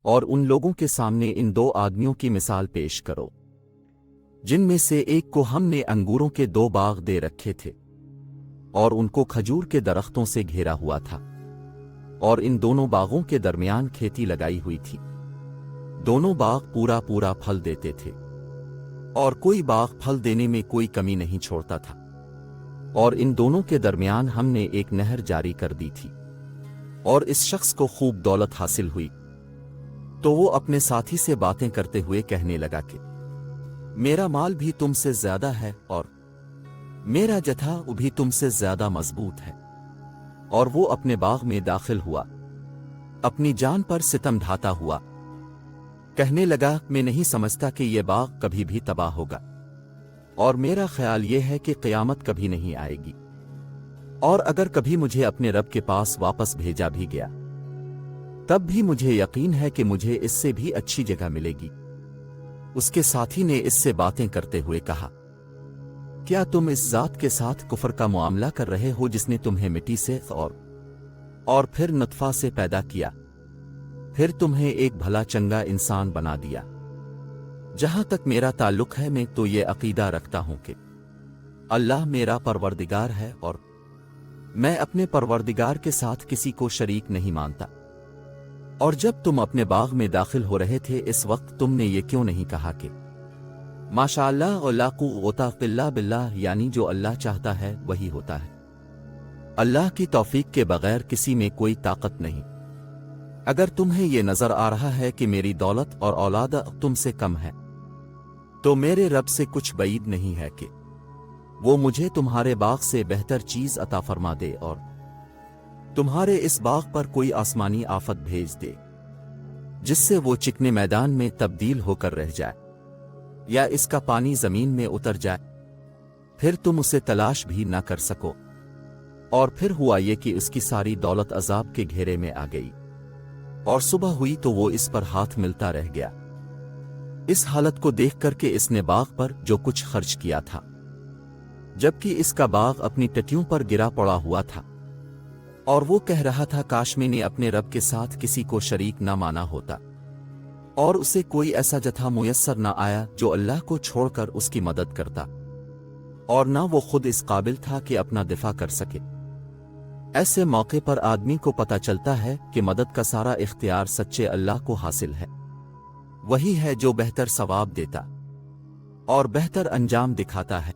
اور ان لوگوں کے سامنے ان دو آدمیوں کی مثال پیش کرو جن میں سے ایک کو ہم نے انگوروں کے 2 باغ دے رکھے تھے اور ان کو کھجور کے درختوں سے گھیرا ہوا تھا، اور ان دونوں باغوں کے درمیان کھیتی لگائی ہوئی تھی۔ دونوں باغ پورا پورا پھل دیتے تھے اور کوئی باغ پھل دینے میں کوئی کمی نہیں چھوڑتا تھا، اور ان دونوں کے درمیان ہم نے ایک نہر جاری کر دی تھی۔ اور اس شخص کو خوب دولت حاصل ہوئی تو وہ اپنے ساتھی سے باتیں کرتے ہوئے کہنے لگا کہ میرا مال بھی تم سے زیادہ ہے اور میرا جتھا بھی تم سے زیادہ مضبوط ہے۔ اور وہ اپنے باغ میں داخل ہوا اپنی جان پر ستم ڈھاتا ہوا، کہنے لگا میں نہیں سمجھتا کہ یہ باغ کبھی بھی تباہ ہوگا، اور میرا خیال یہ ہے کہ قیامت کبھی نہیں آئے گی، اور اگر کبھی مجھے اپنے رب کے پاس واپس بھیجا بھی گیا تب بھی مجھے یقین ہے کہ مجھے اس سے بھی اچھی جگہ ملے گی۔ اس کے ساتھی نے اس سے باتیں کرتے ہوئے کہا، کیا تم اس ذات کے ساتھ کفر کا معاملہ کر رہے ہو جس نے تمہیں مٹی سے اور پھر نطفہ سے پیدا کیا، پھر تمہیں ایک بھلا چنگا انسان بنا دیا؟ جہاں تک میرا تعلق ہے میں تو یہ عقیدہ رکھتا ہوں کہ اللہ میرا پروردگار ہے اور میں اپنے پروردگار کے ساتھ کسی کو شریک نہیں مانتا۔ اور جب تم اپنے باغ میں داخل ہو رہے تھے اس وقت تم نے یہ کیوں نہیں کہا کہ ماشاءاللہ اور لا قوت الا باللہ، یعنی جو اللہ چاہتا ہے وہی ہوتا ہے، اللہ کی توفیق کے بغیر کسی میں کوئی طاقت نہیں۔ اگر تمہیں یہ نظر آ رہا ہے کہ میری دولت اور اولاد تم سے کم ہے تو میرے رب سے کچھ بعید نہیں ہے کہ وہ مجھے تمہارے باغ سے بہتر چیز عطا فرما دے اور تمہارے اس باغ پر کوئی آسمانی آفت بھیج دے جس سے وہ چکنے میدان میں تبدیل ہو کر رہ جائے، یا اس کا پانی زمین میں اتر جائے، پھر تم اسے تلاش بھی نہ کر سکو۔ اور پھر ہوا یہ کہ اس کی ساری دولت عذاب کے گھیرے میں آ گئی، اور صبح ہوئی تو وہ اس پر ہاتھ ملتا رہ گیا، اس حالت کو دیکھ کر کہ اس نے باغ پر جو کچھ خرچ کیا تھا، جبکہ اس کا باغ اپنی ٹٹیوں پر گرا پڑا ہوا تھا، اور وہ کہہ رہا تھا کاش میں نے اپنے رب کے ساتھ کسی کو شریک نہ مانا ہوتا، اور اسے کوئی ایسا جتھا میسر نہ آیا جو اللہ کو چھوڑ کر اس کی مدد کرتا، اور نہ وہ خود اس قابل تھا کہ اپنا دفاع کر سکے۔ ایسے موقع پر آدمی کو پتہ چلتا ہے کہ مدد کا سارا اختیار سچے اللہ کو حاصل ہے، وہی ہے جو بہتر ثواب دیتا اور بہتر انجام دکھاتا ہے۔